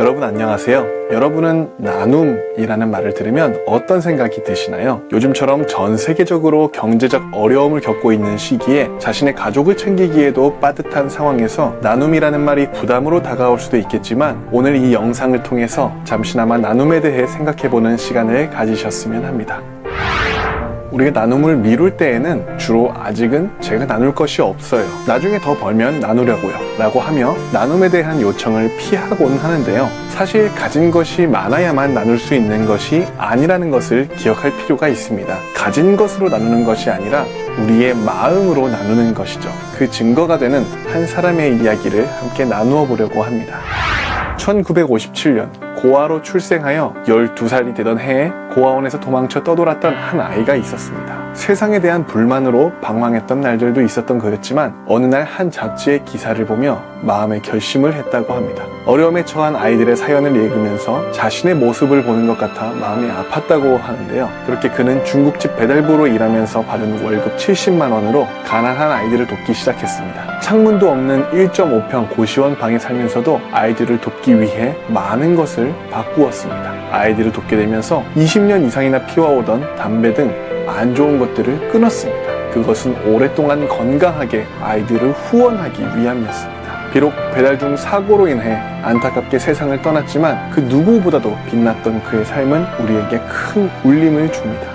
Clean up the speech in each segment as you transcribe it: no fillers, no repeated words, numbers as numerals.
여러분 안녕하세요. 여러분은 나눔이라는 말을 들으면 어떤 생각이 드시나요? 요즘처럼 전 세계적으로 경제적 어려움을 겪고 있는 시기에 자신의 가족을 챙기기에도 빠듯한 상황에서 나눔이라는 말이 부담으로 다가올 수도 있겠지만 오늘 이 영상을 통해서 잠시나마 나눔에 대해 생각해보는 시간을 가지셨으면 합니다. 우리가 나눔을 미룰 때에는 주로 아직은 제가 나눌 것이 없어요, 나중에 더 벌면 나누려고요 라고 하며 나눔에 대한 요청을 피하곤 하는데요, 사실 가진 것이 많아야만 나눌 수 있는 것이 아니라는 것을 기억할 필요가 있습니다. 가진 것으로 나누는 것이 아니라 우리의 마음으로 나누는 것이죠. 그 증거가 되는 한 사람의 이야기를 함께 나누어 보려고 합니다. 1957년 고아로 출생하여 12살이 되던 해에 고아원에서 도망쳐 떠돌았던 한 아이가 있었습니다. 세상에 대한 불만으로 방황했던 날들도 있었던 그였지만 어느 날 한 잡지의 기사를 보며 마음의 결심을 했다고 합니다. 어려움에 처한 아이들의 사연을 읽으면서 자신의 모습을 보는 것 같아 마음이 아팠다고 하는데요. 그렇게 그는 중국집 배달부로 일하면서 받은 월급 70만 원으로 가난한 아이들을 돕기 시작했습니다. 창문도 없는 1.5평 고시원 방에 살면서도 아이들을 돕기 위해 많은 것을 바꾸었습니다. 아이들을 돕게 되면서 20년 이상이나 피워오던 담배 등 안 좋은 것들을 끊었습니다. 그것은 오랫동안 건강하게 아이들을 후원하기 위함이었습니다. 비록 배달 중 사고로 인해 안타깝게 세상을 떠났지만 그 누구보다도 빛났던 그의 삶은 우리에게 큰 울림을 줍니다.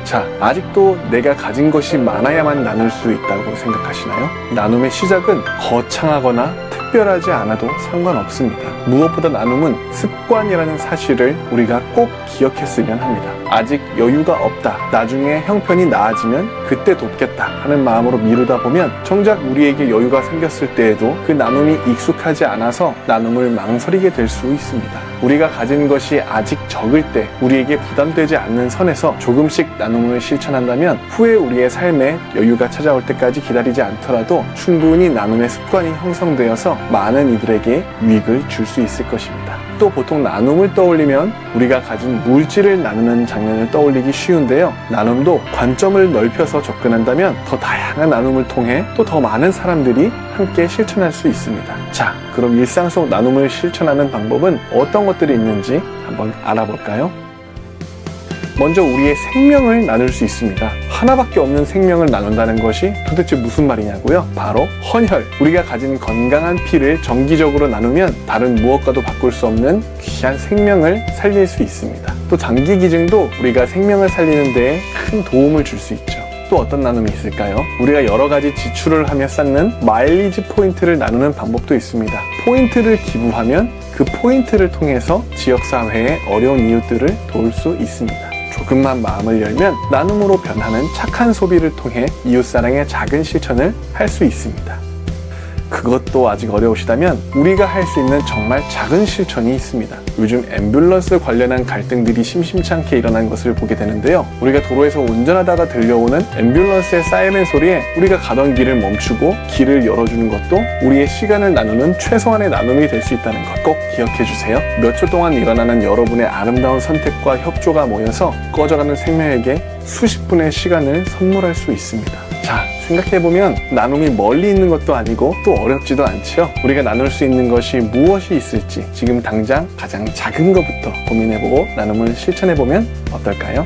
자, 아직도 내가 가진 것이 많아야만 나눌 수 있다고 생각하시나요? 나눔의 시작은 거창하거나 특별하지 않아도 상관없습니다. 무엇보다 나눔은 습관이라는 사실을 우리가 꼭 기억했으면 합니다. 아직 여유가 없다, 나중에 형편이 나아지면 그때 돕겠다 하는 마음으로 미루다 보면 정작 우리에게 여유가 생겼을 때에도 그 나눔이 익숙하지 않아서 나눔을 망설이게 될 수 있습니다. 우리가 가진 것이 아직 적을 때 우리에게 부담되지 않는 선에서 조금씩 나눔을 실천한다면 후에 우리의 삶에 여유가 찾아올 때까지 기다리지 않더라도 충분히 나눔의 습관이 형성되어서 많은 이들에게 유익을 줄 수 있을 것입니다. 또 보통 나눔을 떠올리면 우리가 가진 물질을 나누는 장면을 떠올리기 쉬운데요, 나눔도 관점을 넓혀서 접근한다면 더 다양한 나눔을 통해 또 더 많은 사람들이 함께 실천할 수 있습니다. 자, 그럼 일상 속 나눔을 실천하는 방법은 어떤 것들이 있는지 한번 알아볼까요? 먼저 우리의 생명을 나눌 수 있습니다. 하나밖에 없는 생명을 나눈다는 것이 도대체 무슨 말이냐고요? 바로 헌혈. 우리가 가진 건강한 피를 정기적으로 나누면 다른 무엇과도 바꿀 수 없는 귀한 생명을 살릴 수 있습니다. 또 장기 기증도 우리가 생명을 살리는 데에 큰 도움을 줄 수 있죠. 또 어떤 나눔이 있을까요? 우리가 여러 가지 지출을 하며 쌓는 마일리지 포인트를 나누는 방법도 있습니다. 포인트를 기부하면 그 포인트를 통해서 지역사회의 어려운 이웃들을 도울 수 있습니다. 조금만 마음을 열면 나눔으로 변하는 착한 소비를 통해 이웃사랑의 작은 실천을 할 수 있습니다. 그것도 아직 어려우시다면 우리가 할 수 있는 정말 작은 실천이 있습니다. 요즘 앰뷸런스 관련한 갈등들이 심심치 않게 일어난 것을 보게 되는데요, 우리가 도로에서 운전하다가 들려오는 앰뷸런스의 사이렌 소리에 우리가 가던 길을 멈추고 길을 열어주는 것도 우리의 시간을 나누는 최소한의 나눔이 될 수 있다는 것 꼭 기억해 주세요. 몇 초 동안 일어나는 여러분의 아름다운 선택과 협조가 모여서 꺼져가는 생명에게 수십 분의 시간을 선물할 수 있습니다. 자, 생각해보면 나눔이 멀리 있는 것도 아니고 또 어렵지도 않죠. 우리가 나눌 수 있는 것이 무엇이 있을지 지금 당장 가장 작은 것부터 고민해보고 나눔을 실천해보면 어떨까요?